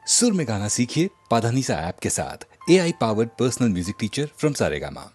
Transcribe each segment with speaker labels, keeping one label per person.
Speaker 1: सुर में गाना सीखिए पाधानीसा ऐप के साथ। AI powered personal music teacher from Saregama.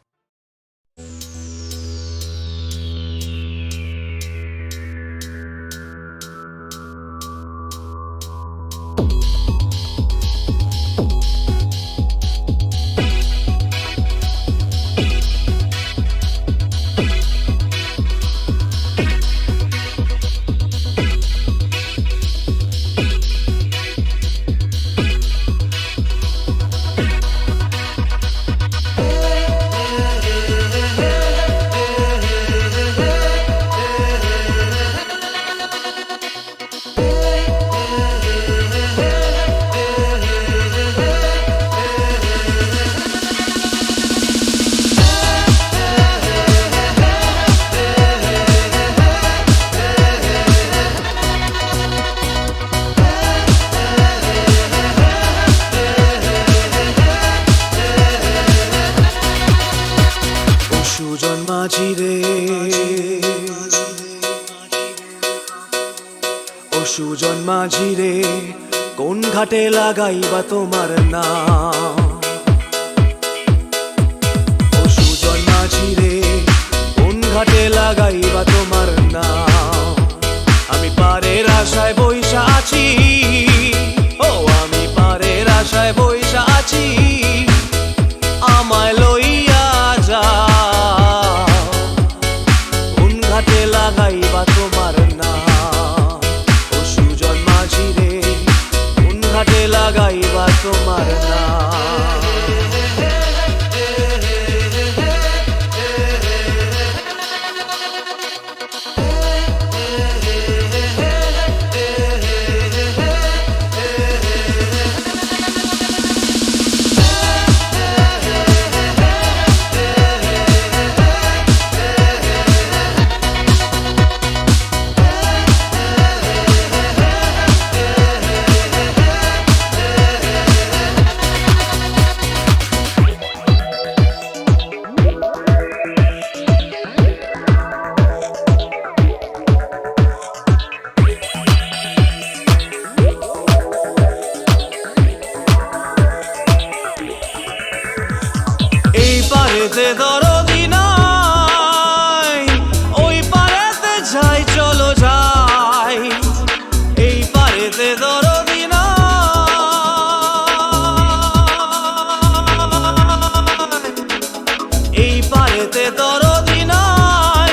Speaker 2: Sujan Majhi রে ও সুজন মাঝি রে কোন ঘাটে লাগাইবা তোমার নাম? ও সুজন মাঝি রে কোন ঘাটে লাগাইবা তোমার নাম? আমি পারের আশায় বইসা আছি, ও আমি পারের আশায় বইসা আছি, আমায় লইয়া যা লাগাইবা তোমার নাম। ও সুজন মাঝি রে কোন ঘাটে লাগাইবা তোমার নাম? পারেতে দরদি নাই, ওই পারেতে যাই চলো যাই। এই পারেতে দরদি নাই, এই পারেতে দরদি নাই,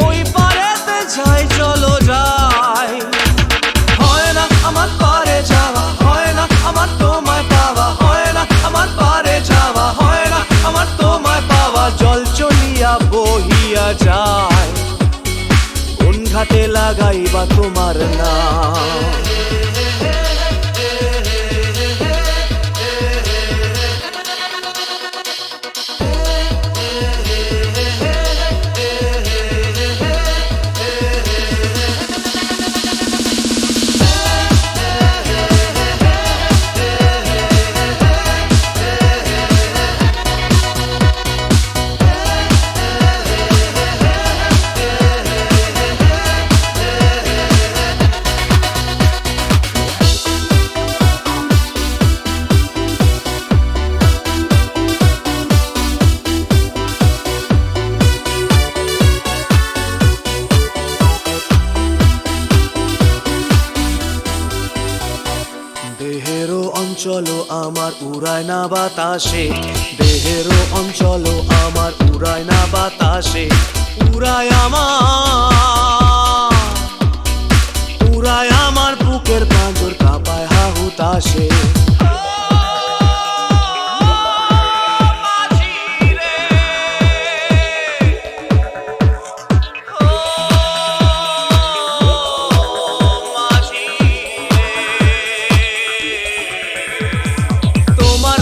Speaker 2: ওই পারেতে যাই চলো যাই। হয় না আমার পারে যাওয়া, হয় না আমার তোমায় পাওয়া, হয় না আমার পারে যাওয়া, হয় না আমার তোমায় পাওয়া। জল চলিয়া বহিয়া যায় কোন ঘাটে লাগাইবা তোমার নাম? দেহেরও অঞ্চল আমার উড়ায় না বাতাসে, দেহেরও অঞ্চল আমার উড়ায় না বাতাসে। উড়ায় আমার বুকের পাঁজর কাঁপায় হা হুতাশে।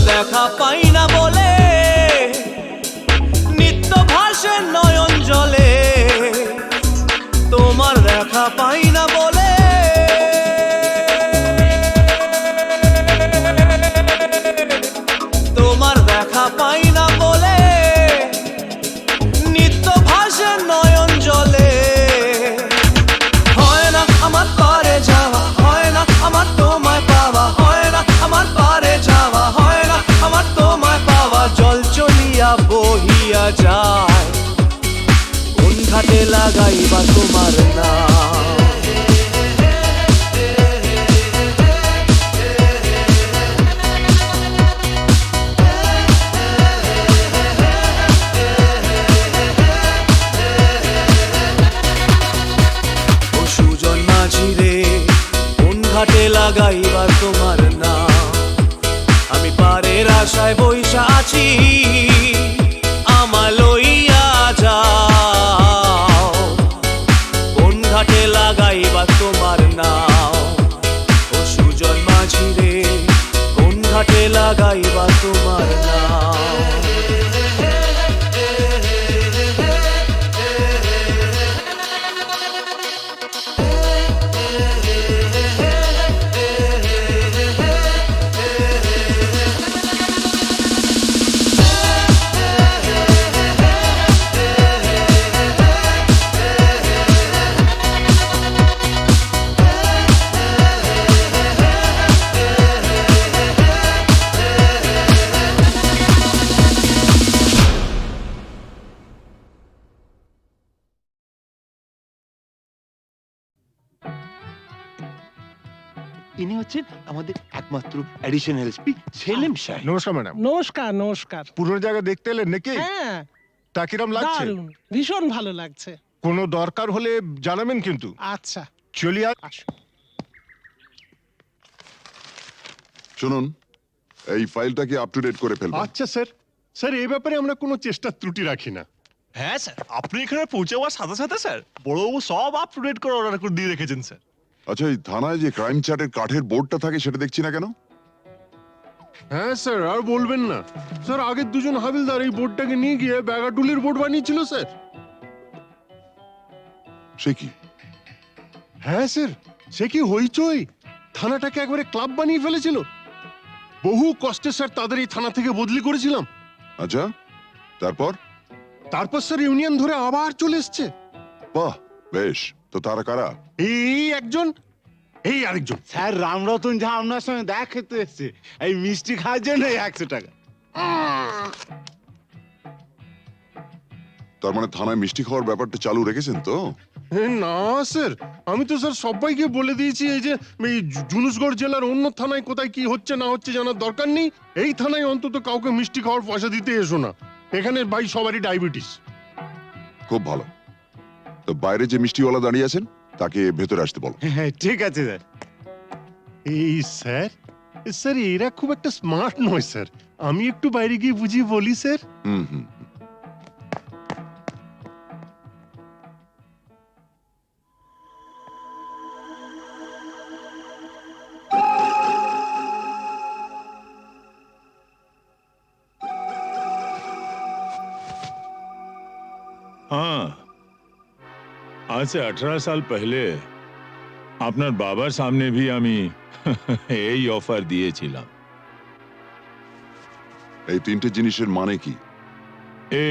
Speaker 2: দেখা পাই না বলে নিত্য ভাসে নয়ন জলে, তোমার দেখা পাই না বলে লাগাইবার তোমার নাম। আমি পারের আশায় বইসা আছি, আমায় লইয়া যাও, কোন ঘাটে লাগাইবার তোমার নাম। ও সুজন মাঝি রে, কোন ঘাটে লাগাইবার তোমার নাম।
Speaker 3: ইনি হচ্ছেন আমাদের একমাত্র অ্যাডিশনাল এসপি সেলিম সাহেব।
Speaker 4: নমস্কার ম্যাডাম।
Speaker 5: নমস্কার নমস্কার।
Speaker 4: পুরো জায়গা দেখতে এলেন নাকি?
Speaker 5: হ্যাঁ,
Speaker 4: তা কিরম লাগছে?
Speaker 5: দারুণ, ভীষণ ভালো লাগছে।
Speaker 4: কোনো দরকার হলে জানাবেন কিন্তু।
Speaker 5: আচ্ছা,
Speaker 4: চলি আর
Speaker 5: আসো।
Speaker 6: শুনুন, এই ফাইলটাকে আপ টু ডেট করে ফেলবেন।
Speaker 4: আচ্ছা স্যার। স্যার এই ব্যাপারে আমরা কোনো চেষ্টা ত্রুটি রাখি না।
Speaker 7: হ্যাঁ স্যার, আপনি এখানে পৌঁছাবার সাথে সাথে স্যার বড়বাবু সব আপ টু ডেট করে অর্ডার করে দিয়ে রেখেছেন স্যার।
Speaker 6: আচ্ছা, এই থানায় যে ক্রাইম চার্টের কাঠের বোর্ডটা থাকে সেটা দেখছি না কেন?
Speaker 4: হ্যাঁ স্যার, আর বলবেন না স্যার, আগের দুজন হাবিলদার এই বোর্ডটাকে নিয়ে গিয়ে ব্যাগাটুলির বোর্ড বানিয়েছিল স্যার।
Speaker 6: সে কি?
Speaker 4: হ্যাঁ স্যার, সে কি হইচই, থানাটাকে একবারে ক্লাব বানিয়ে ফেলেছিল। বহু কষ্টে স্যার তাদের এই থানা থেকে বদলি করেছিলাম।
Speaker 6: আচ্ছা, তারপর?
Speaker 4: তারপর স্যার ইউনিয়ন ধরে আবার চলে এসছে।
Speaker 6: বাহ, বেশ। তো তারা কারা?
Speaker 4: এই একজন, এই আরেকজন।
Speaker 3: স্যার রামরতন ঝা আপনার সঙ্গে দেখা খেতে এসছে এই মিষ্টি খাওয়ার জন্য 100 টাকা।
Speaker 6: তার মানে থানায় মিষ্টি খাওয়ার ব্যাপারটা চালু রেখেছেন তো?
Speaker 4: না স্যার, আমি তো স্যার সবাইকে বলে দিয়েছি এই যে এই জুনুসগড় জেলার অন্য থানায় কোথায় কি হচ্ছে না হচ্ছে জানার দরকার নেই। এই থানায় অন্তত কাউকে মিষ্টি খাওয়ার পয়সা দিতে এসো না। এখানে ভাই সবারই ডায়াবেটিস।
Speaker 6: খুব ভালো। তো বাইরে যে মিষ্টিওয়ালা দাঁড়িয়ে আছেন তাকে ভেতরে আসতে বলো।
Speaker 3: হ্যাঁ ঠিক আছে স্যার।
Speaker 4: এই স্যার, স্যার এরা খুব একটা স্মার্ট নয় স্যার, আমি একটু বাইরে গিয়ে বুঝিয়ে বলি স্যার।
Speaker 6: হুম হুম।
Speaker 8: हाँ, आज से 18 साल पहले আপনার বাবার সামনে भी আমি এই অফার দিয়েছিলাম।
Speaker 6: এই তিনটে জিনিসের মানে কি?
Speaker 8: এ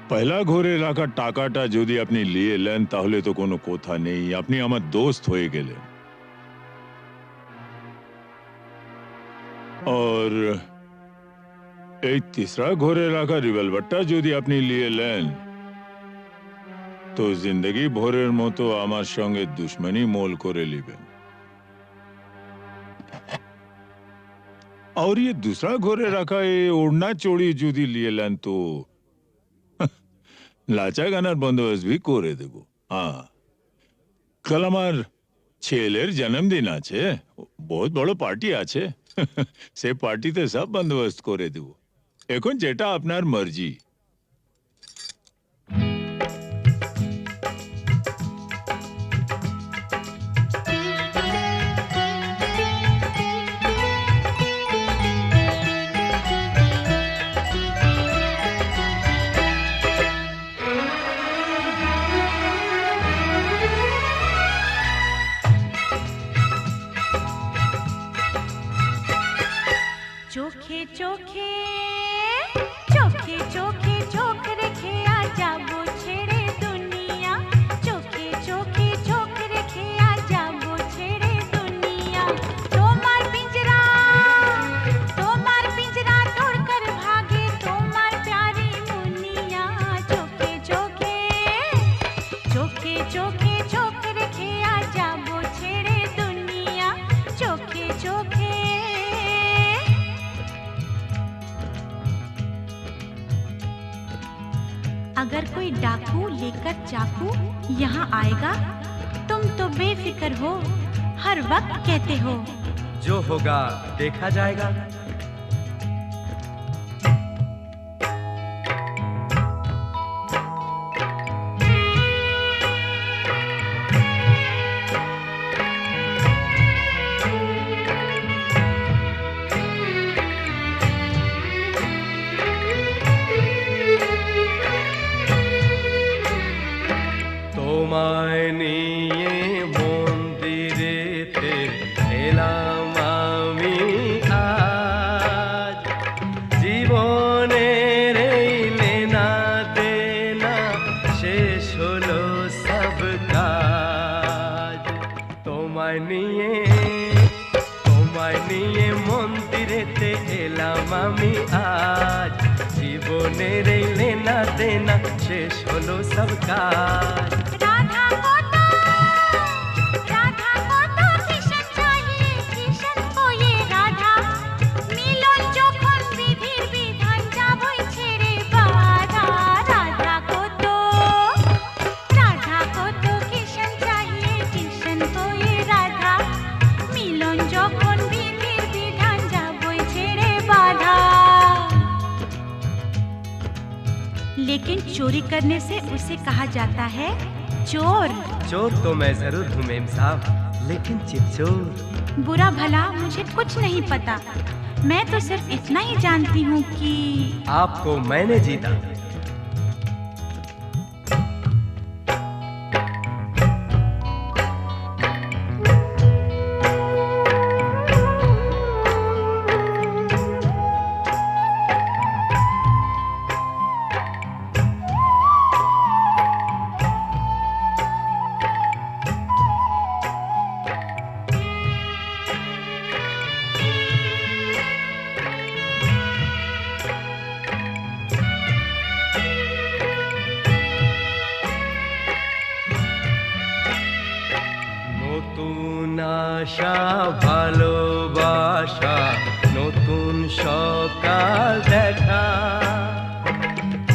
Speaker 8: পয়লা ঘরে রাখা টাকাটা যদি আপনি নিয়ে নেন তাহলে তো কোনো কথা নেই, আপনি আমার দোস্ত হয়ে গেলেন। और এই तीसरा ঘরে রাখা রিভলভারটা যদি আপনি নিয়ে নেন তো জিন্দগি ভরের মতো আমার সঙ্গে দুশ্মনী মোল করে নেবেন। और ये दूसरा घरे रखा ये ओढ़ना चोड़ी जुदी लिए लेन तो लाचा गानार बंदोबस्त भी करे देबो। हाँ, कल আমার ছেলের জন্মদিন আছে, বহুত বড় পার্টি আছে, সে পার্টিতে সব বন্দোবস্ত করে দেব। এখন যেটা আপনার মর্জি।
Speaker 9: চোখে চোখে চোখে চোখে চোখ রেখে আজ যাবো ছেড়ে দুনিয়া, চোখে চোখে চোখ রেখে আজ যাবো ছেড়ে দুনিয়া। তোমার পিঞ্জরা তোড় কর ভাগে তোমার প্যারি মুনিয়া, চোখে চোখে চোখে চোখে চোখ রেখে আজ যাবো ছেড়ে দুনিয়া, চোখে চোখে। अगर कोई डाकू लेकर चाकू यहाँ आएगा तुम तो बेफिक्र हो, हर वक्त कहते हो
Speaker 2: जो होगा देखा जाएगा। তোমায় নিয়ে মন্দিরেতে এলাম আমি আজ, জীবনের এই লেনা দেনা শেষ হলো সব কাজ। তোমায় নিয়ে মন্দিরেতে এলাম আমি আজ, জীবনের এই লেনা দেনা শেষ হলো সব কাজ।
Speaker 9: राधा को तो किशन चाहिए, किशन को ये राधा, मिलन যখন বিধির বিধান যাবই ছেড়ে বাধা। राधा को तो किशन चाहिए, किशन को ये राधा, मिलन যখন বিধির বিধান যাবই ছেড়ে বাধা। लेकिन चोरी करने से उसे कहा जाता है चोर।
Speaker 2: चोर तो मैं जरूर हूँ मेम साहब, लेकिन चितचोर।
Speaker 9: बुरा भला मुझे कुछ नहीं पता, मैं तो सिर्फ इतना ही जानती हूँ कि
Speaker 2: आपको मैंने जीता। নতুন আশা ভালোবাসা, নতুন সকাল দেখা,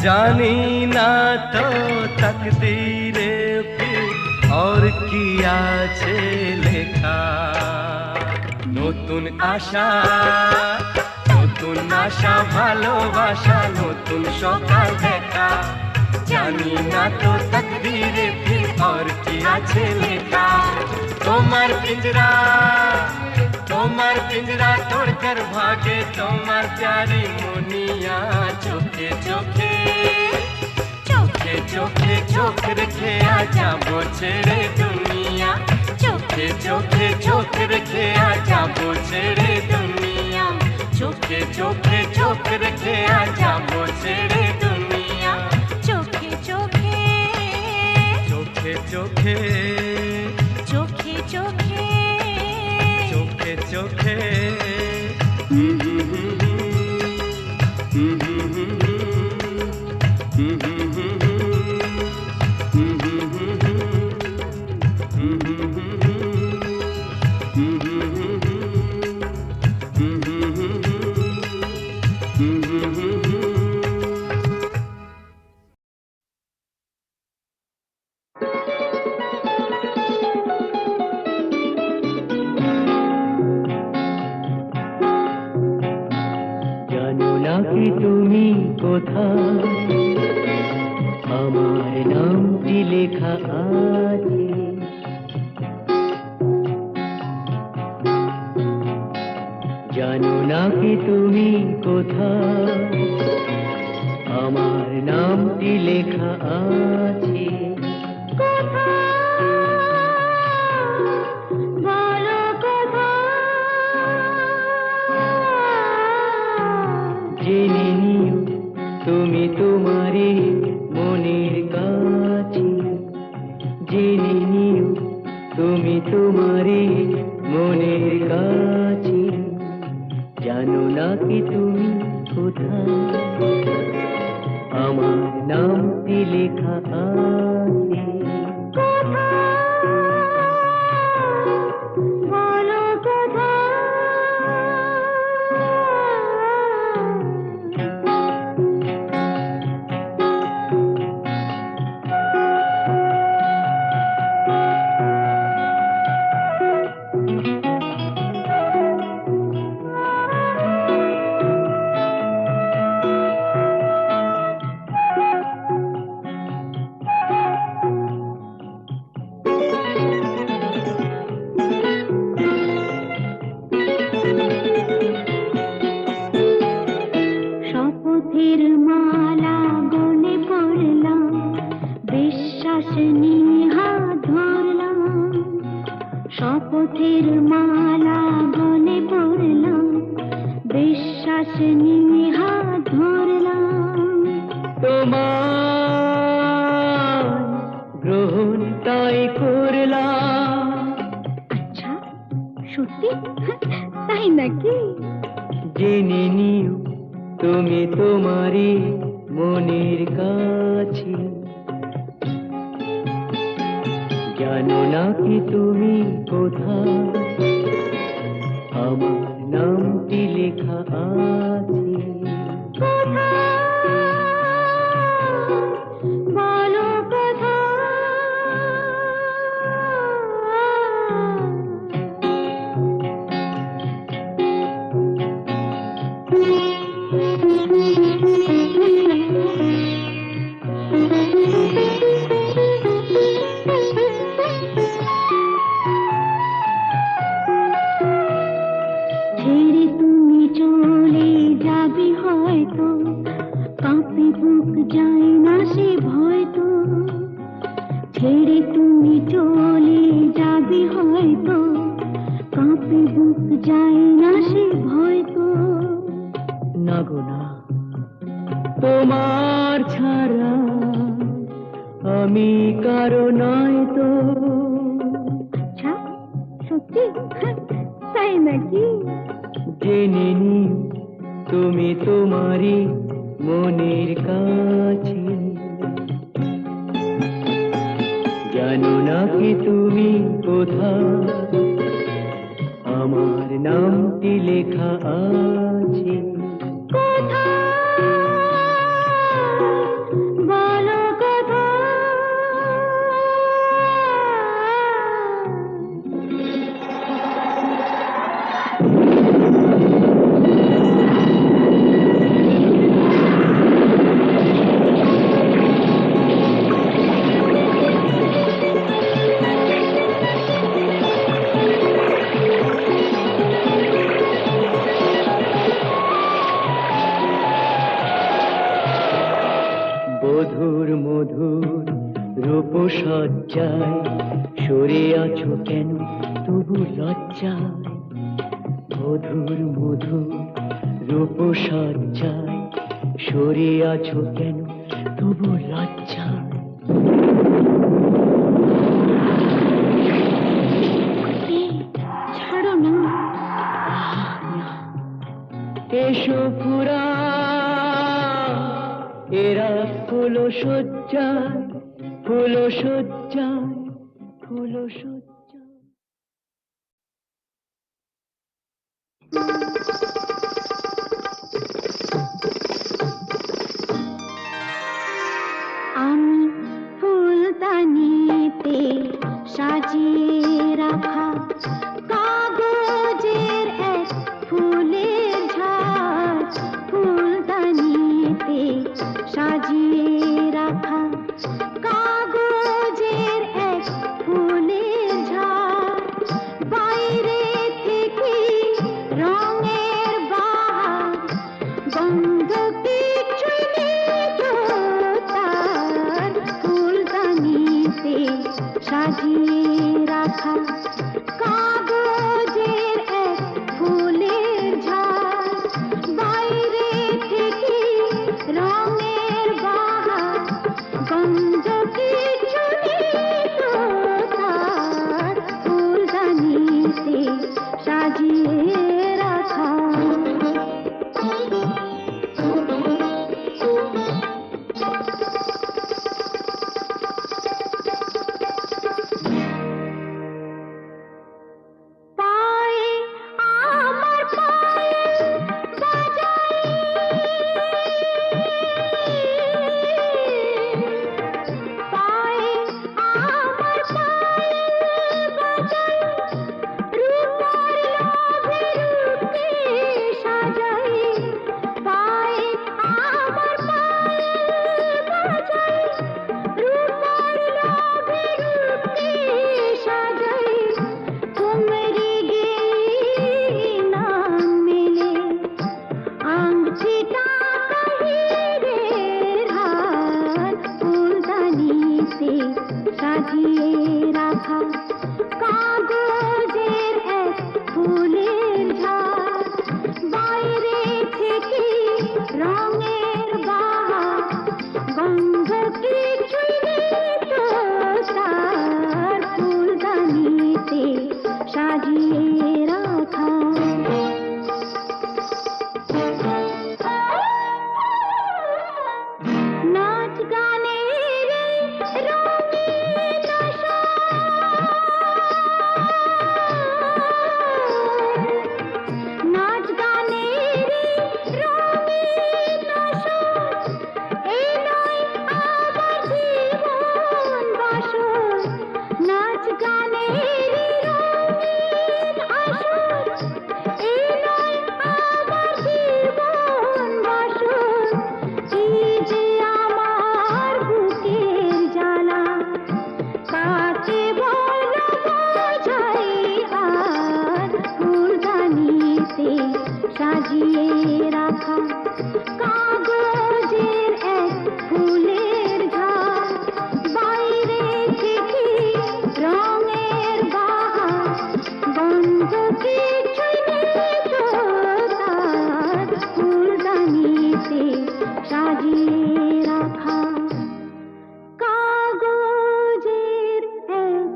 Speaker 2: জানি না তো তকদীরে ফির और কি আছে লেখা। নতুন আশা ভালোবাসা, নতুন সকাল দেখা, জানি না তো তকদীরে ফির और কি আছে লেখা। তোমার পিঞ্জরা तोड़कर भागे তোমার प्यारी मुनिया, চোখে চোখে চোখ রেখে যাবো ছেড়ে দুনিয়া, চোখে চোখ রেখে যাবো ছেড়ে দুনিয়া, চোখে রেখে যাবো ছেড়ে দুনিয়া,
Speaker 9: চোখে
Speaker 2: চোখে
Speaker 10: জানো না কি তুমি কোথায়, আমার নামটি লেখা আছে। জানো না কি তুমি কোথায়, আমার নামটি লেখা আছে। জেনে নিও তুমি তোমারই মনের কাছে, জেনে নিও তুমি তোমারই মনের কাছে। জানো না কি তুমি কোথায়, আমার নামটি লেখা আছে।
Speaker 9: বিশ্বাস নিয়ে হাত ধরলাম।
Speaker 10: তোমার গ্রহণ তাই করলাম।
Speaker 9: আচ্ছা, সত্যি? তাই নাকি?
Speaker 10: জেনে নিও তুমি তোমারই মনের কাছে, জানো না কি তুমি কোথায় আমার নামটি লেখা আছে।
Speaker 9: বলো কোথায়? ছেড়ে তুমি চলে যাবে হয়তো, কাঁপে বুক যায় না সে ভয় তো। ছেড়ে তুমি চলে যাবে হয়তো, কাঁপে বুক যায় না সে ভয় তো।
Speaker 10: না গো না, তোমার ছাড়া আমি কারো নয় তো।
Speaker 9: আচ্ছা, সত্যি? তাই নাকি?
Speaker 10: জেনে নিও তুমি তোমারই মনের কাছে, জানো না কি তুমি কোথায় আমার নামটি লেখা আছে।
Speaker 9: বলো কোথায়?
Speaker 10: বধুর মধুর রূপসজ্জায় সরে আছো কেন তবু লজ্জায়। বধুর মধুর রূপসজ্জায় সরে আছো কেন তবু লজ্জায়।
Speaker 9: ছাড়ো না।
Speaker 10: এসো পুরা এরা ফুলো সজ্জায়, ফুলো সজ্জায়, ফুলো সজ্জায়।
Speaker 9: আমি ফুলদানিতে সাজিয়ে রাখা কাগজের এক ফুলের ঝাড়। ফুলদানিতে সাজিয়ে রাখা কাগজের এক ফুলের ঝাড়। বাইরে থেকে রঙের সাজিয়ে রাখা কাগজের এক ফুলের ঝাড়, বাইরে চিঠি রঙের বাহার, গন্ধ কিছুই নেই তো তার, ফুলদানিতে সাজিয়ে রাখা কাগজের এক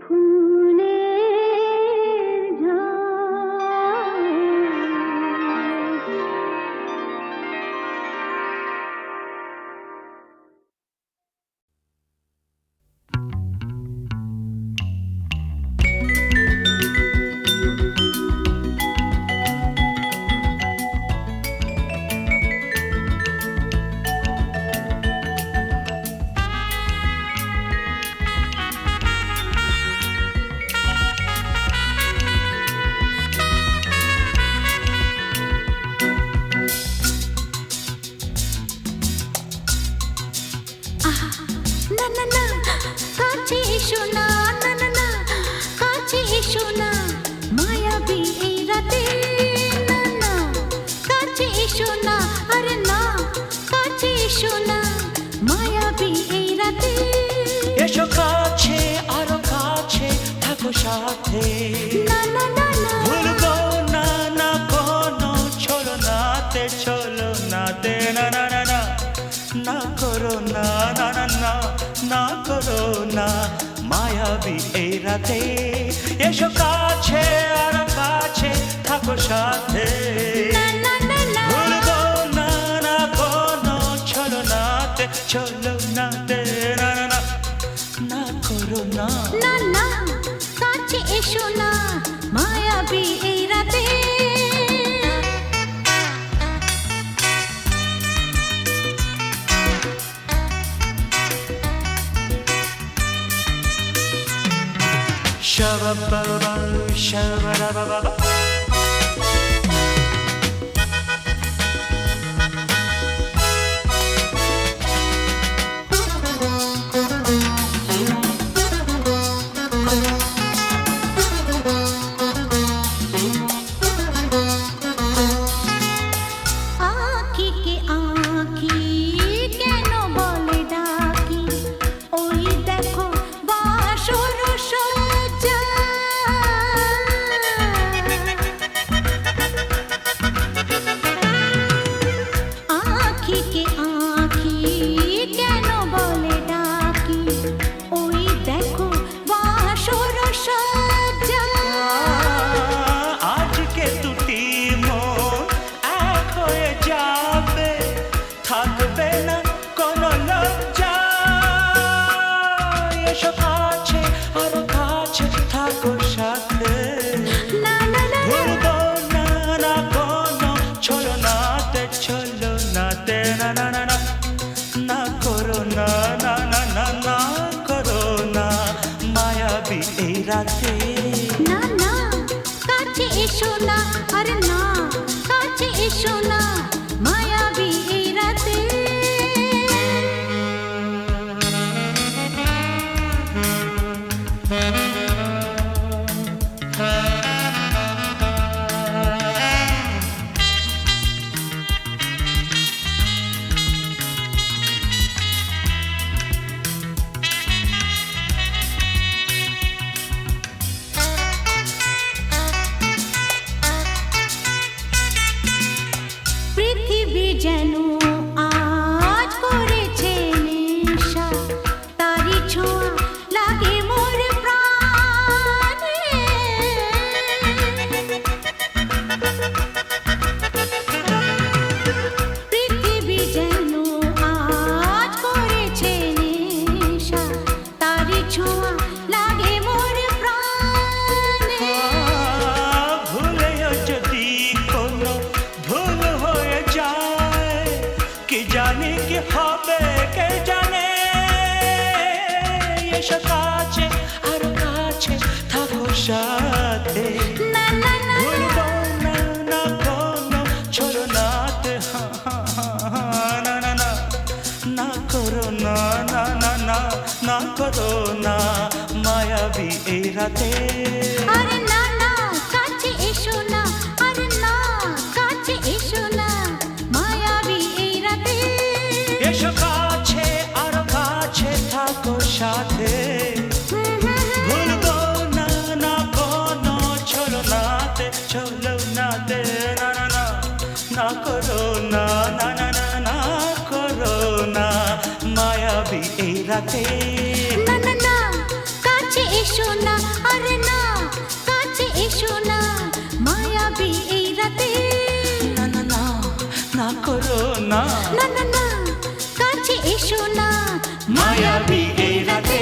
Speaker 9: ফুলের ঝাড়। না না না কাছে এসো না, না না না কাছে এসো না, মায়াবী এই রাতে, না না কাছে এসো না, আরে না কাছে এসো না, মায়াবী এই রাতে।
Speaker 2: এসো কাছে আরো কাছে থাকো সাথে,
Speaker 9: না না না না
Speaker 2: ভুলবো না না কোনো চলো নাতে, চলো নাতে, না না না না না করো না, না না না না করো না, মায়াবী এই রাতে। এসো কাছে আর কাছে থাকো সাথে,
Speaker 9: না না না না
Speaker 2: ভুলবো না না কোনো চলো নাতে, চলো নাতে, না না না না করো না।
Speaker 9: না না কাছে এসো না, মায়াবী এই রাতে।
Speaker 2: Shabba-ba-ba, shabba-da-ba-ba-ba.
Speaker 9: আঁখিকে আঁখি কেন বলে ডাকি, ওই দেখো বাসর সজ্জা। আঁখিকে আঁখি কেন বলে ডাকি, ওই দেখো বাসর সজ্জা।
Speaker 2: আজকে দুটি মন এক হয়ে যাবে, থাকবে না কোনো লজ্জা। এসো কাছে আরো কাছে থাকো সাথে,
Speaker 9: না না না
Speaker 2: ভুলবো না না কোনো চলো নাতে, চলো নাতে, না না না না না করো না, না না না না করো না, মায়াবী এই রাতে।
Speaker 9: না না কাছে এসো না, আরে না কাছে এসো না, মায়াবী এই রাতে। পৃথিবী যেন আজ করেছে নেশা, তারি ছোঁয়া লাগে মোর প্রাণে। পৃথিবী যেন আজ করেছে নেশা, তারি ছোঁয়া লাগে মোর প্রাণে।
Speaker 2: ভুলেও যদি কোনো ভুল হয়ে যায়, কি জানি কি হবে কে জানে। এসো কাছে আর কাছে থাকো সাথে,
Speaker 9: না না না
Speaker 2: ভুলবো না না কোনো চলো নাতে, না না না না করো না, না না না না করো না, মায়াবী এই রাতে।
Speaker 9: আরে না না কাছে এসো না, আরে না
Speaker 2: দে না না না না করো না না না না না করো না মায়াবী এই রাতে
Speaker 9: না না না কাছে এসো না আরে না কাছে এসো না মায়াবী এই রাতে
Speaker 2: না না না না করো না
Speaker 9: না না না কাছে এসো না
Speaker 2: মায়াবী এই রাতে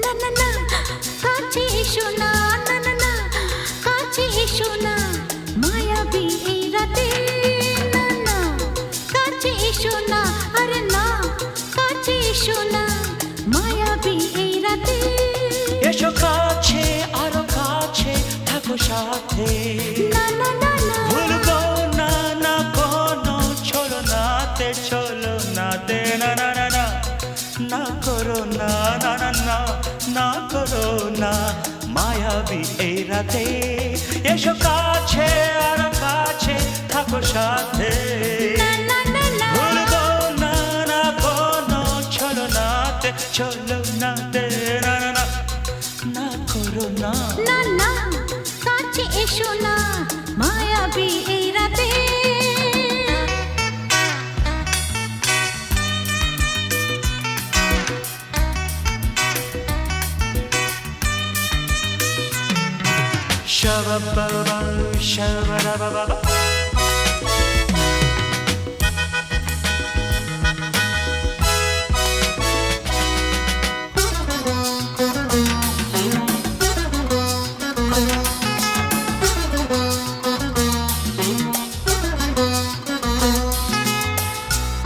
Speaker 9: না না না কাছে এসো না না না না কাছে এসো না মায়াবী এই রাতে না না কাছে এসো না আরে না কাছে এসো না মায়াবী এই রাতে
Speaker 2: এসো কাছে আরো কাছে থাকো সাথে
Speaker 9: না না না না
Speaker 2: ভুলবো না না কোনো চলো নাতে চলো নাতে না না না না না করো না না না না না করো না মায়াবী এই রাতে এসো কাছে আর কাছে থাকো সাথে
Speaker 9: না না না না
Speaker 2: ভুলবো না না কোনো চলো নাতে চলো নাতে না না না না করো না
Speaker 9: না না কাছে এসো না মায়াবী এই রাতে
Speaker 2: Shabba-ba-ba, shabba-da-ba-ba-ba.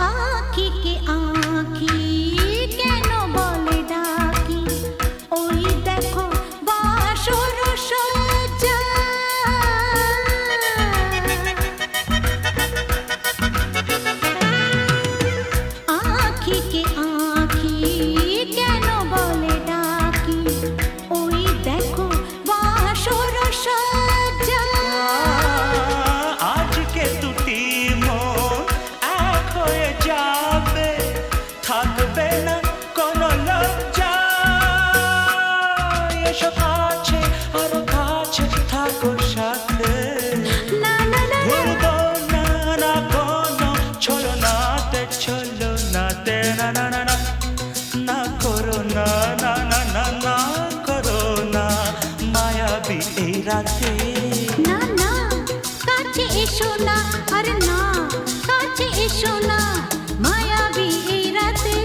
Speaker 9: আঁখি কে আঁখি কেন বলে ডাকি ওই দেখো বাসর সজ্জা আঁখি কে আঁখি কেন বলে ডাকি ওই দেখো বাসর সজ্জা
Speaker 2: আজকে দুটি মন এক হয়ে যাবে থাকবে না কোনো লজ্জা এসো কাছে আরো কাছে থাকো সাথে
Speaker 9: না না না
Speaker 2: ভুলবো না না কোনো চলো নাতে চলো নাতে না না না না না করো না না না না না করো না মায়াবী এই রাতে
Speaker 9: না না কাছে এসো না আরে না কাছে এসো না মায়াবী এই রাতে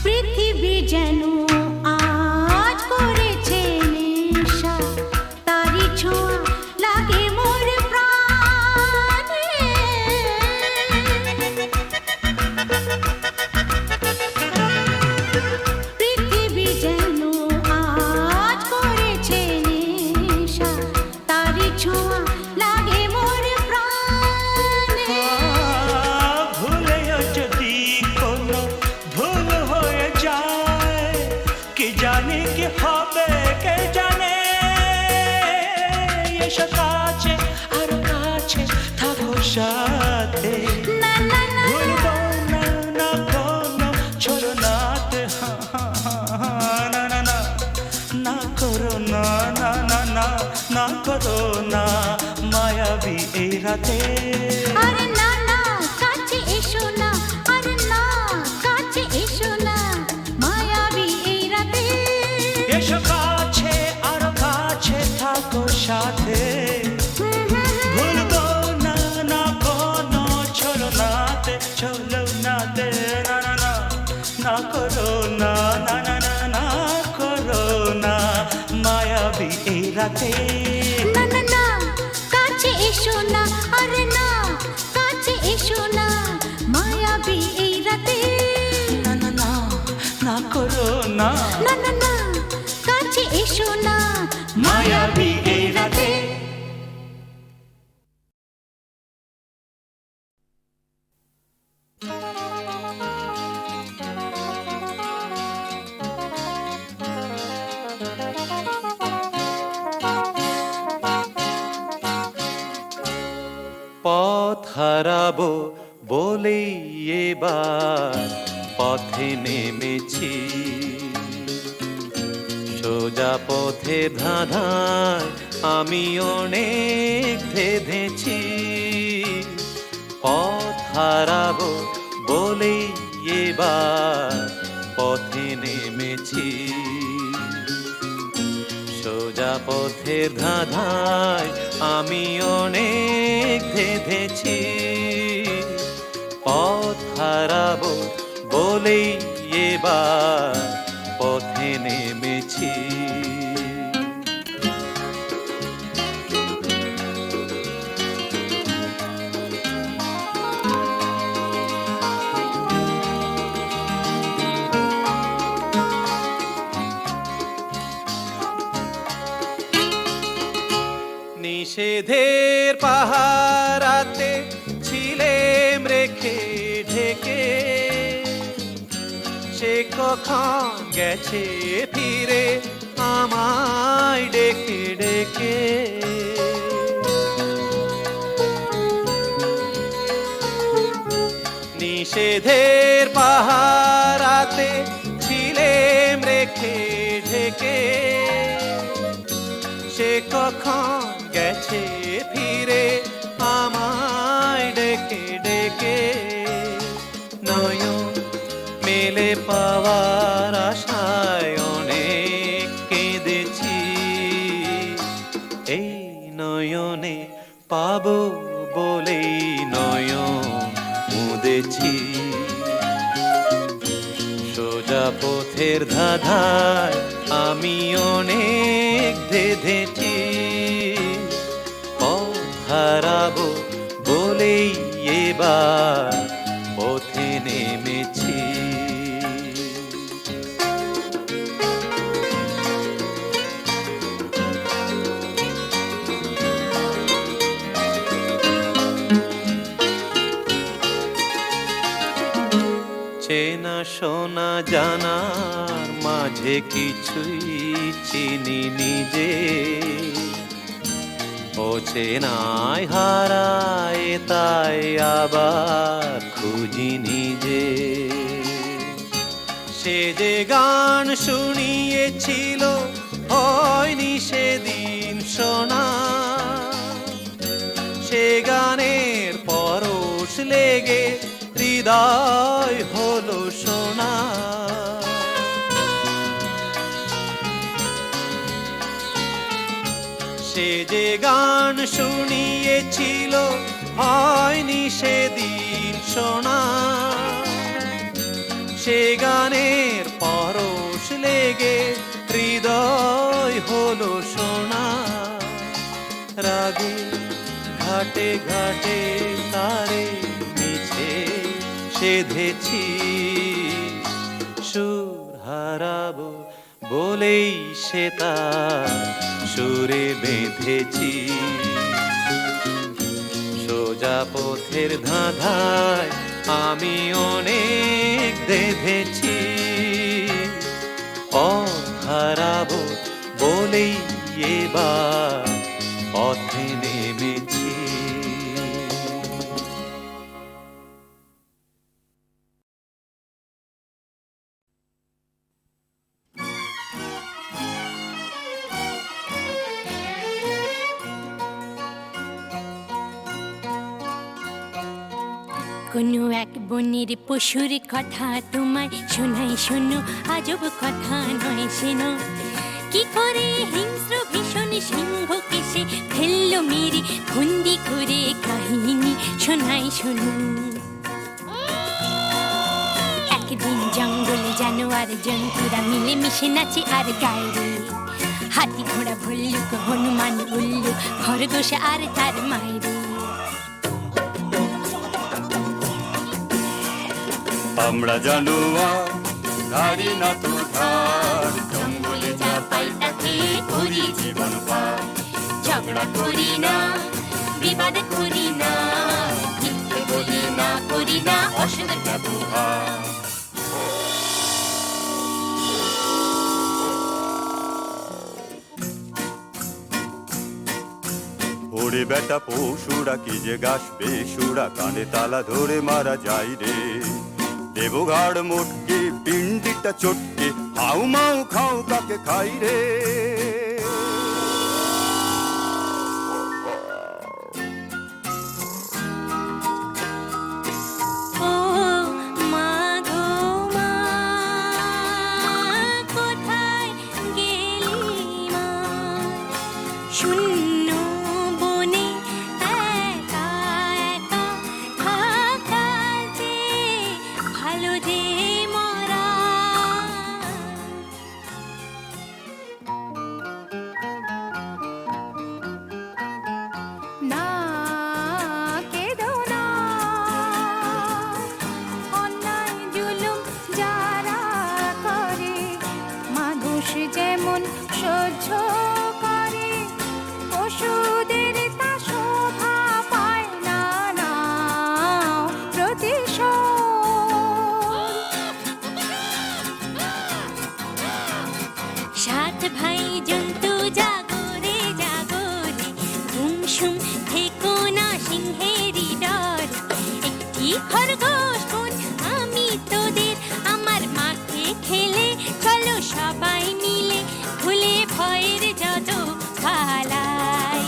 Speaker 9: পৃথিবী যেন আজ করেছে নেশা তারি ছোঁয়া লাগে মোর প্রাণে পৃথিবী যেন আজ করেছে নেশা তারি ছোঁয়া লাগে মোর প্রাণে
Speaker 2: ভুলেও যদি কোনো ভুল হয়ে যায় কি জানি কি হবে কে জানে এসো কাছে আরো কাছে থাকো সাথে
Speaker 9: না না না
Speaker 2: ভুলবো না না কোনো চলো নাতে না না না না করো না না না না না করো না মায়াবী এই রাতে
Speaker 9: আরে না না কাছে এসো না আরে না কাছে এসো না মায়াবী এই রাতে
Speaker 2: এসো কাছে আরো কাছে থাকো সাথে রাতে
Speaker 9: না না না কাছে এসো না আরে না কাছে এসো না মায়াবী এই রাতে
Speaker 2: না না না না করো না
Speaker 9: না না না কাছে এসো না
Speaker 2: মায়াবী এই রাতে পথ হারাবো বলেই এবার পথে নেমেছি সোজা পথে ধাঁধায় আমি অনেক ধেঁধেছি পথ হারাবো বলেই এবার পথে নেমেছি সোজা পথের ধাঁধায় আমি অনেক ধেঁধেছি পথ হারাবো বলেই এবার পথে নেমেছি নিষেধের পাহারাতে ছিলেম রেখে ঢেকে সে কখন গেছে ফিরে আমায় ডেকে ডেকে নিষেধের পাহারাতে ছিলেম রেখে ঢেকে সে কখন গেছে ফিরে আমায় ডেকে ডেকে নয়ন মেলে পাওয়ার আশায় অনেক কেঁদেছি এই নয়নে পাবো বলেই নয়ন মুদেছি সোজা পথের ধাঁধায় আমি অনেক ধেঁধেছি পথ হারাবো বলেই এবার পথে নেমেছি চেনা শোনা জানার মাঝে কিছুই চিনি নিজে ও চেনায় হারায় তাই আবার খুঁজি নিজে সে যে গান শুনিয়েছিল হয়নি সেদিন শোনা সে গানের পরশ লেগে হৃদয় হলো সোনা সে যে গান শুনিয়েছিল হয়নি সেদিন শোনা সে গানের পরশ লেগে হৃদয় হলো সোনা রাগে ঘাটে ঘাটে তারে মিছে সেধেছি সুর হারাবো বলেই সে তার সুরে বেঁধেছি সোজা পথের ধাঁধায় আমি অনেক ধেঁধেছি পথ হারাবো বলেই এবার পথে নেমেছি
Speaker 9: কোনো এক বনের পশুর কথা তোমায় শোনাই শোনো আজব কথা নয় শোনো কি করে হিংস্র ভীষণ সিংহকে সে ফেললো মেরে বন্দি করে কাহিনী শোনাই শোনো একদিন জঙ্গলে জানোয়ার জন্তুরা মিলে মিশে নাচে আর গায়ে হাতি ঘোড়া ভল্লুক হনুমান উল্লু খরগোশ আর তার মায়েরে।
Speaker 2: আমরা জানোয়ার গাড়ি না তো ধার, জঙ্গলে যা পাই তাতে করি জীবন পার। ঝগড়া করি না, বিবাদ করি না, মিথ্যে বলি না, করি না অসৎ ব্যবহার। ওরে বেটা পশুরা কি যে গাছ বেসুরা, কানে তালা ধরে মারা যায় রে। দেবঘাড় মোটকে পিন্ডিটা চটকে হাউ মাউ খাও কাকে খাই রে।
Speaker 9: ও মা গো মা, কোথায় গেলি মা? শূন্য বনে একা একা থাকাতে ভালো যে মরা। না কেঁদো না, অন্যায় জুলুম যারা করে মানুষ যেমন সহ্য করে, পশুদের তা শোভা পায় না। না প্রতিশোধ। সাত ভাই জন্তু জাগরে জাগরে, ঘুমসুম থেকো না সিংহেরই ডর। একটি খরগোশ বোন আমি তোদের, আমার মাকে খেলে চলো সবাই মিলে, ভুলে ভয়ের যত পালাই,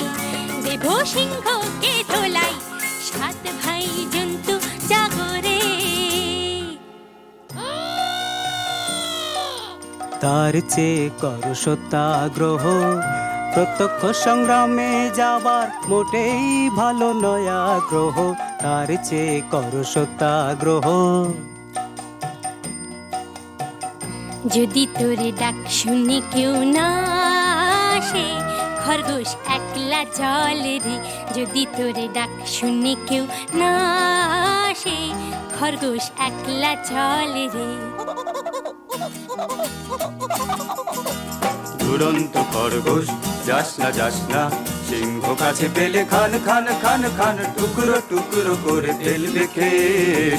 Speaker 9: দেব সিংহকে ধোলাই। সাত ভাই জন্তু জাগরে।
Speaker 2: তার চেয়ে কর সত্যাগ্রহ, প্রত্যক্ষ সংগ্রামে যাবার মোটেই ভালো নয় আগ্রহ। তার চেয়ে কর সত্যাগ্রহ।
Speaker 9: যদি তোরে ডাক শুনে কেউ না আসে, খরগোশ একলা চলে রে। যদি তোরে ডাক শুনে কেউ না আসে, খরগোশ একলা চলে রে।
Speaker 2: দুরন্ত খরগোশ যাস না, সিংহ কাছে পেলে খান খান খান খান, টুকরো টুকরো করে ফেলবে খেয়ে।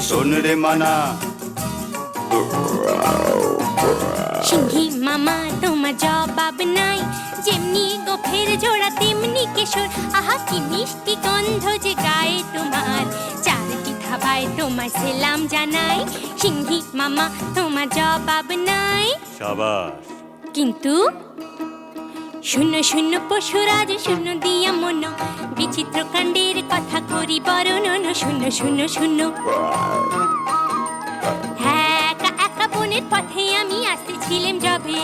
Speaker 2: শোন রে মানা,
Speaker 9: সিংহী মামা তোমার জবাব নাই, যেমনি গোফের জোড়া তেমনি কেশর। আহা কি মিষ্টি গন্ধ যে গায়ে তোমার, চারটি ধাবায় তোমার সেলাম জানাই। সিংহী মামা তোমার জবাব নাই,
Speaker 2: সাবাস।
Speaker 9: কিন্তু শূন্য শূন্য পশুরাজ শূন্য দিয়া মন, বিচিত্র কাণ্ডের কথা করি বর্ণন। শূন্য শূন্য শূন্য। একা একা বনের পথে আমি আসতেছিলাম যবে,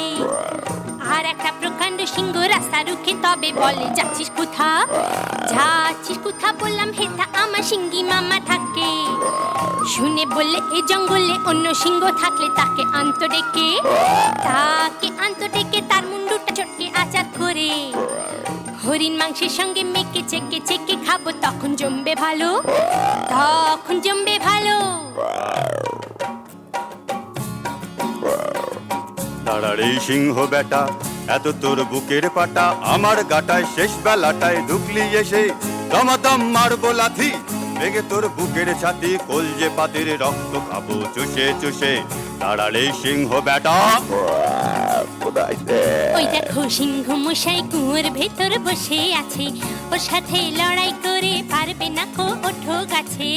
Speaker 9: আর একটা প্রকাণ্ড সিংহ রাস্তা রুখে তবে বলে যাচ্ছিস কোথা? যাচ্ছিস কোথা বললাম, হেথা আমার সিংহী মামা থাকে। শুনে বললে এ জঙ্গলে অন্য সিংহ থাকলে তাকে আন্ত ডেকে, তার মুন্ডুটা চটকে আচার করে। হরিণ মাংসের সঙ্গে মেখে চেকে চেকে খাবো, তখন জমবে ভালো, তখন জমবে ভালো।
Speaker 2: দাঁড়ার এই সিংহ বেটা, এত তোর বুকের পাটা, আমার গাটায় শেষ বেলাটায় ঢুকলি এসে। দমাদম মারবো লাথি, ভেঙে তোর বুকের ছাতি, কলজে পাতির রক্ত খাবো চুষে চুষে। দাঁড়ার এই সিংহ বেটা।
Speaker 9: ওই দেখো সিংহ মশাই কুয়োর ভেতর বসে আছে, ওর সাথে লড়াই করে পারবে না কো, ওঠো গাছে।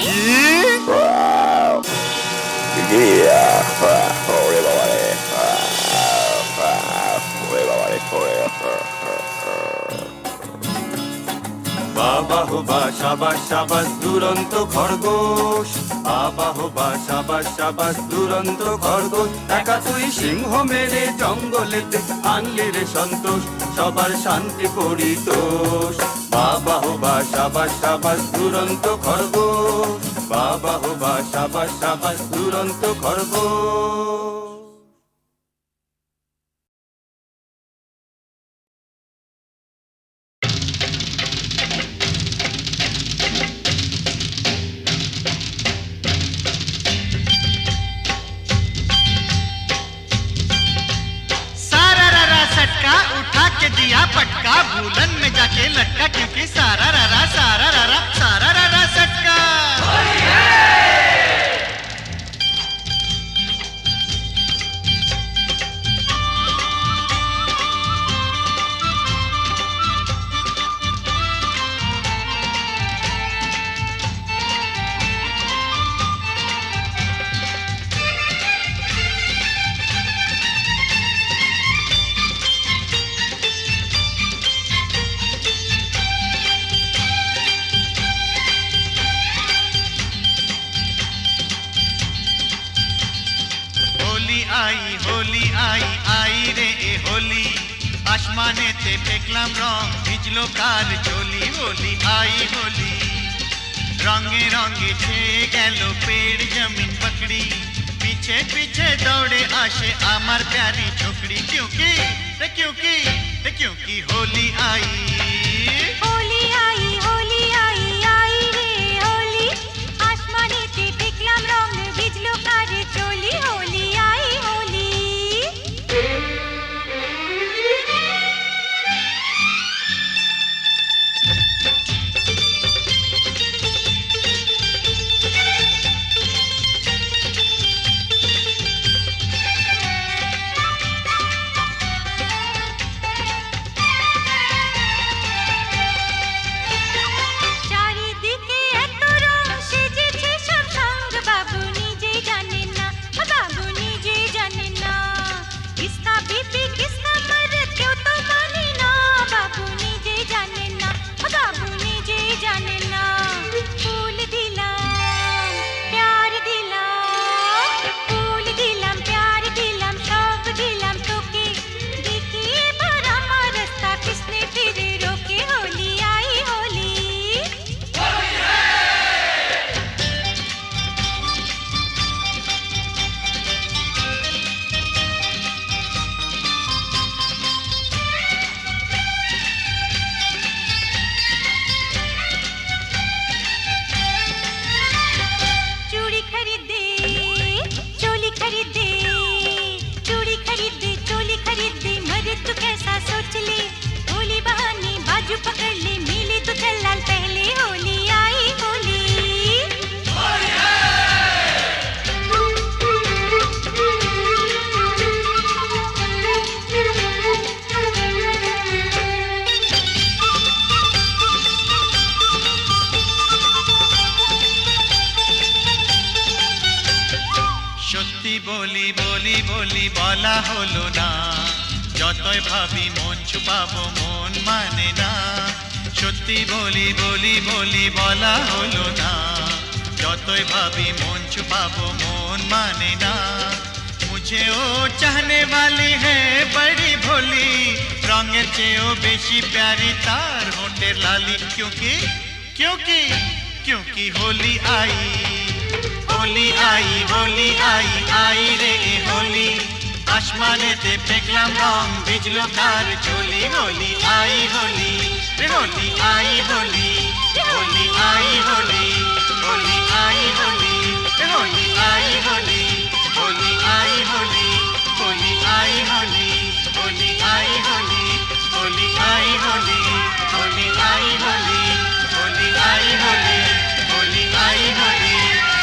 Speaker 2: বাবা হো বা সাবাস সাবাস দুরন্ত খরগোশ, বাবা হো বা সাবাস সাবাস দুরন্ত খরগোশ। একা তুই সিংহ মেরে জঙ্গলেতে আনলি রে সন্তোষ, সবার শান্তি পরিতোষ। বাবা হো বা সাবাস সাবাস দুরন্ত খরগোশ, বাবা হো বা সাবাস সাবাস দুরন্ত খরগোশ। लटका क्योंकि सारा रारा सटका होली आई रे ए होली आसमानेते দেখলাম রং ভিজলো কার চলি होली आई होली रंगे रंगे ছেয়ে গেল পেड़ जमीन पकड़ी पीछे पीछे दौड़े आशे আমার प्यारी छोकरी क्योंकि होली आई
Speaker 9: रे होली आसमानेते দেখলাম রং ভিজলো কার চলি হোলি আই হোলি চারিদিকে এত রং সেজেছে সব সঙ্গ বাবু নিজেই জানেন না কিসকা বিপি কিসকা মরদ কেউ তো মানে না বাবু নিজেই জানেন না ফুল দিলাম প্যার দিলাম সব দিলাম তোকে দেখি এবার আমার রাস্তা কিসনে ফিরে রোকে হোলি আই হোলি चूड़ी खरीदे चोली खरीदे मरे तू कैसा सोच ले होली बहाने बाजू पकड़ ले मिले तो चल लाल पहले होली आई होली
Speaker 2: সত্যি বলি বলা হলো না যতই ভাবি মন ছুপাবো মন মানে না সত্যি বলি বলা হলো না যতই ভাবি মন ছুপাবো মন মানে না मुझे ओ चाहने वाली है बड़ी भोली रंगेर চেয়েও বেশি प्यारी तार होठेर लाली क्योंकि होली आई रे ए होली आसमानेते দেখলাম রং ভিজলো কার চলি होली आई होली रे होली आई होली होली आई होली होली आई होली रे होली आई होली होली आई होली होली आई होली होली आई होली होली आई होली होली आई होली होली आई होली होली आई होली होली आई होली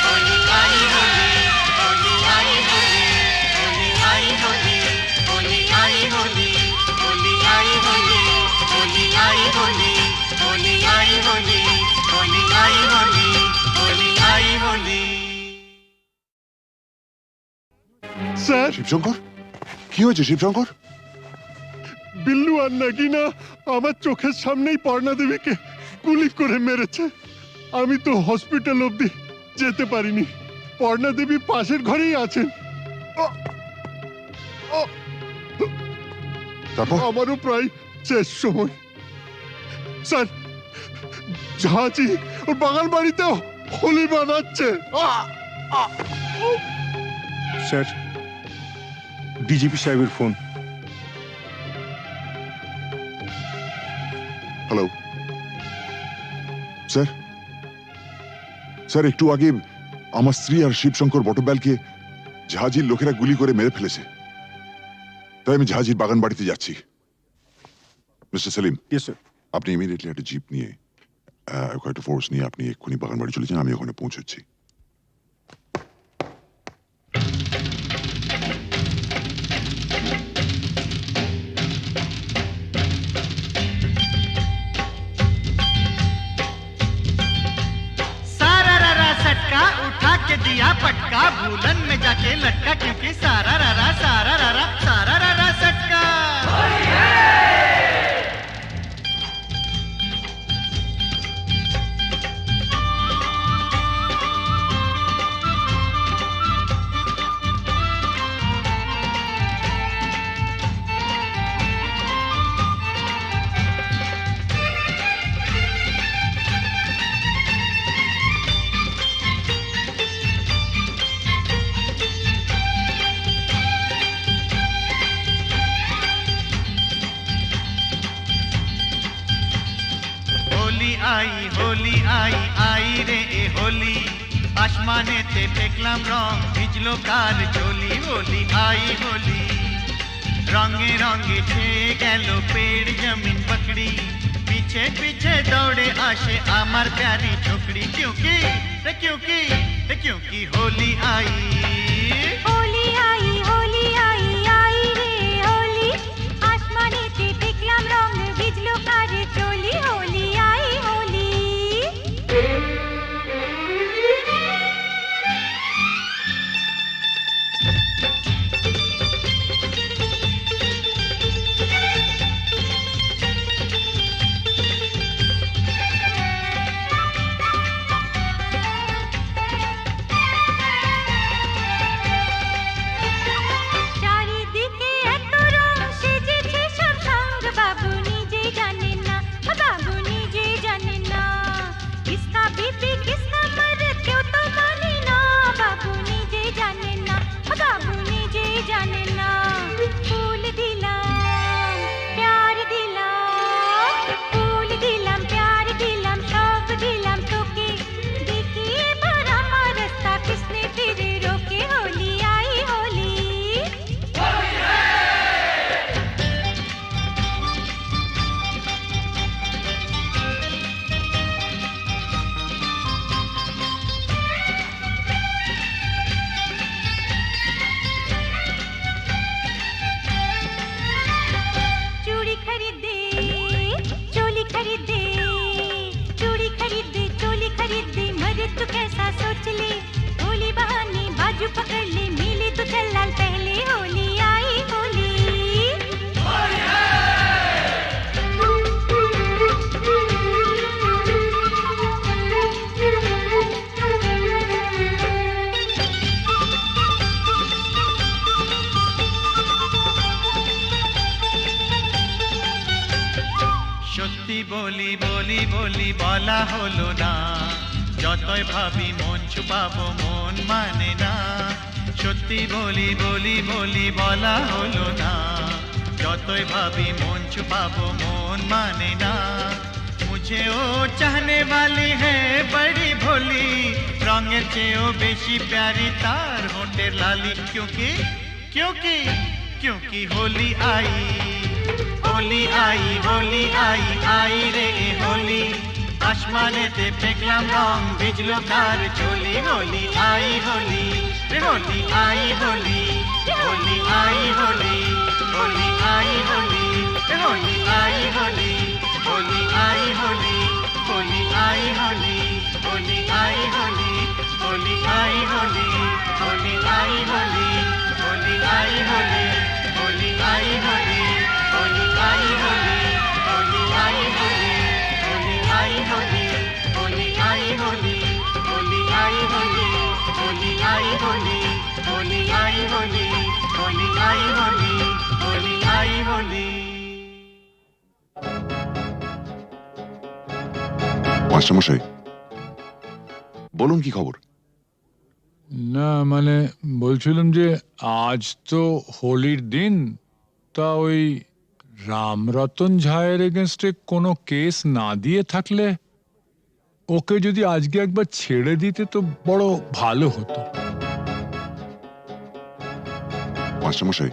Speaker 2: होली आई होली होली आई होली होली आई होली होली आई होली होली आई होली होली आई होली होली आई होली होली आई होली
Speaker 4: স্যার
Speaker 6: শিবশঙ্কর কি হয়েছে শিবশঙ্কর
Speaker 4: বিল্লু আর নাগিনা আমার চোখের সামনেই পর্ণা দেবীকে গুলি করে মেরেছে আমি তো হসপিটাল অবধি যেতে পারিনি পর্ণা দেবী পাশের ঘরেই আছেন
Speaker 6: তারপর
Speaker 4: আমারও প্রায় শেষ সময় স্যার ঝাঁচি ওর বাগান বাড়িতেও হোলি বানাচ্ছে
Speaker 11: স্যার ডিজিপি সাহেবের ফোন
Speaker 6: হ্যালো স্যার একটু আগে আমার স্ত্রী আর শিবশঙ্কর বটব্যালকে জাহাজির লোকেরা গুলি করে মেরে ফেলেছে তাই আমি জাহাজির বাগান বাড়িতে যাচ্ছি মিস্টার সেলিম
Speaker 11: ইয়েস স্যার
Speaker 6: আপনি ইমিডিয়েটলি একটা জিপ নিয়ে কয়েকটা ফোর্স নিয়ে আপনি এক্ষুনি বাগানবাড়ি চলে যান, আমি ওখানে পৌঁছচ্ছি।
Speaker 2: सारा रा सटका उठा के दिया पटका, भूलन में जाके लटका, क्योंकि सारा रा सटका। होली आई आई रे ए होली, आसमाने ते देखलाम रंग भिजलो काल चोली। होली आई होली, रंगे रंगे छेए गेलो पेड़ जमीन पकड़ी, पीछे पीछे दौड़े आशे आमार प्यारी छोकरी, क्योंकि होली आई।
Speaker 9: होली आई आई रे होली, आसमाने ते देखलाम रंग भिजलो काल चोली। होली आई होली। চারিদিকে এত রং সেজেছে সব সঙ্গ, বাবু নিজেই জানে না, বাবু নিজেই জানে না। কিসকা বিপি কিসকা মরদ কেউ তো মানে না, বাবু নিজেই জানে না, বাবু নিজেই জানে না। ফুল দিলাম প্যার দিলাম, ফুল দিলাম প্যার দিলাম, সব দিলাম তোকে, দেখি এবার আমার রাস্তা কিসনে ফিরে রোকে। হোলি আই হোলি। चूड़ी खरीदे चोली खरीदे, चूड़ी खरीदे चोली खरीदे, मरे तू कैसा सोच ले, होली बहाने बाजू पकड़ ले, मिली तो चल लाल पहले। होली आई होली।
Speaker 2: সত্যি বলি বলি বলি বলা হলো না, যতই ভাবি মন ছুপাবো মন মানে না। সত্যি বলি বলি বলি বলা হলো না, যতই ভাবি মন ছুপাবো মন মানে না। मुझे ओ चाहने वाली है बड़ी भोली, रंगेर चेयो बेशी प्यारी तार होठेर लाली, क्योंकि क्योंकि क्योंकि होली आई। होली आई आई रे ए होली, आसमाने ते देखलाम रंग भिजलो काल चोली। होली आई होली रे होली आई होली, होली आई होली, होली आई होली रे होली आई होली, होली आई होली, होली आई होली, होली आई होली, होली आई होली, होली आई होली, होली आई होली, होली आई होली, होली आई होली, होली आई होली, होली आई होली, होली आई होली, होली आई होली, होली आई होली, होली आई होली, होली आई होली, होली आई होली।
Speaker 6: মাস্টারমশাই বলুন কি খবর?
Speaker 8: না মানে বলছিলাম যে আজ তো হোলির দিন, তা ওই রামরতন ঝায়ের এগেনস্টে কোনো কেস না দিয়ে থাকলে ওকে যদি আজকে একবার ছেড়ে দিতে তো বড় ভালো হতো।
Speaker 6: মাস্টারমশাই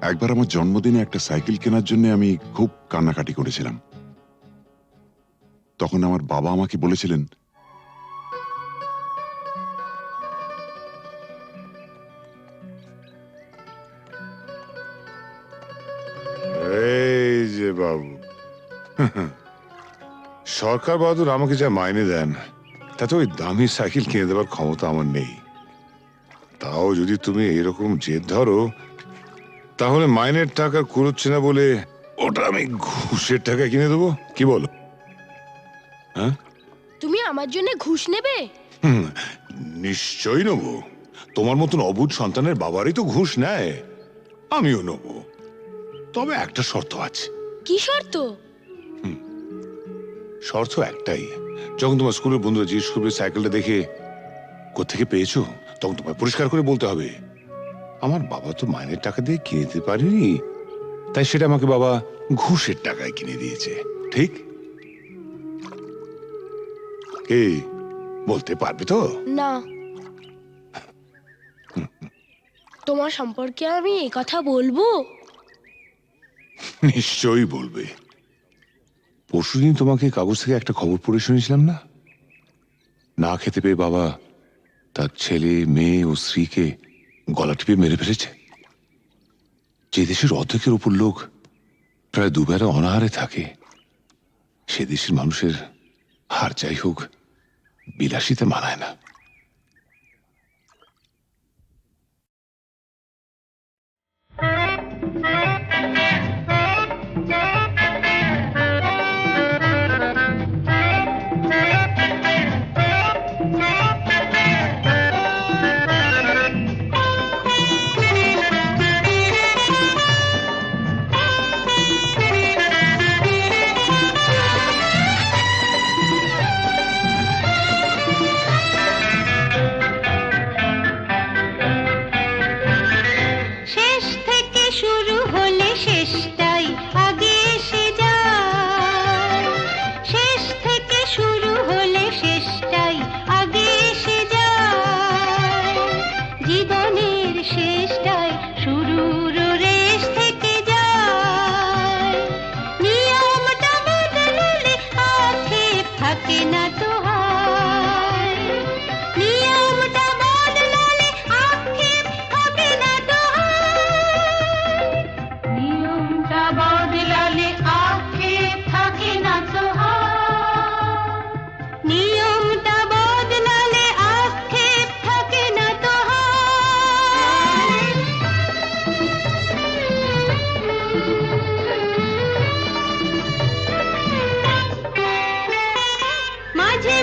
Speaker 6: একবার আমার জন্মদিনে একটা সাইকেল কেনার জন্য আমি খুব কান্নাকাটি করেছিলাম। তখন আমার বাবা আমাকে বলেছিলেন,
Speaker 11: এই যে বাবু, সরকার বাহাদুর আমাকে যা মাইনে দেন তাতে ওই দামি সাইকেল কিনে দেওয়ার ক্ষমতা আমার নেই। তাও যদি তুমি এরকম জেদ ধরো, তাহলে মাইনের টাকা কুড়োচ্ছে না বলে ওটা আমি ঘুষের টাকায় কিনে দেবো, কি বলো? হ্যাঁ,
Speaker 9: তুমি আমার জন্য ঘুষ নেবে?
Speaker 11: নিশ্চয়ই নেবো। তোমার মতন অবুঝ সন্তানের বাবারই তো ঘুষ নেয়, আমিও নেবো। তবে একটা শর্ত আছে।
Speaker 9: কি শর্ত?
Speaker 11: শর্ত একটাই, যখন তোমার স্কুলের বন্ধুরা জিজ্ঞেস করবে সাইকেলটা দেখে কোত্থেকে পেয়েছো, তখন তোমায় পরিষ্কার করে বলতে হবে, আমার বাবা তো মাইনের টাকা দিয়ে কিনে দিতে পারেনি, তাই সেটা আমাকে বাবা ঘুষের টাকায় কিনে দিয়েছে। ঠিক? এই বলতে পারবে তো?
Speaker 9: না। তোমার সম্পর্কে আমি এই কথা বলবো?
Speaker 11: নিশ্চয়ই বলবে। পরশুদিন তোমাকে কাগজ থেকে একটা খবর পড়ে শুনেছিলাম না? না খেতে পেয়ে বাবা তার ছেলে, মেয়ে ও স্ত্রীকে গলা টিপে মেরে ফেলেছে। যে দেশের অর্ধেকের উপর লোক প্রায় দুবেলা অনাহারে থাকে, সে দেশের মানুষের হার যাই হোক বিলাসিতে মানায় না।
Speaker 9: শেষ থেকে শুরু হলে শেষটাই আগে এসে যায়। শেষ থেকে শুরু হলে শেষটাই আগে এসে যায়। জীবনের শেষটাই শুরুর রেশ থেকে যায়। নিয়মটা বদলালে আক্ষেপ থাকে না তো হায়। নিয়মটা বদলালে আক্ষেপ থাকে না তো হায়। নিয়মটা বদলালে আক্ষেপ থাকে না তো হায়। নিয়মটা বদলালে আক্ষেপ থাকে না তো হায়। মাঝে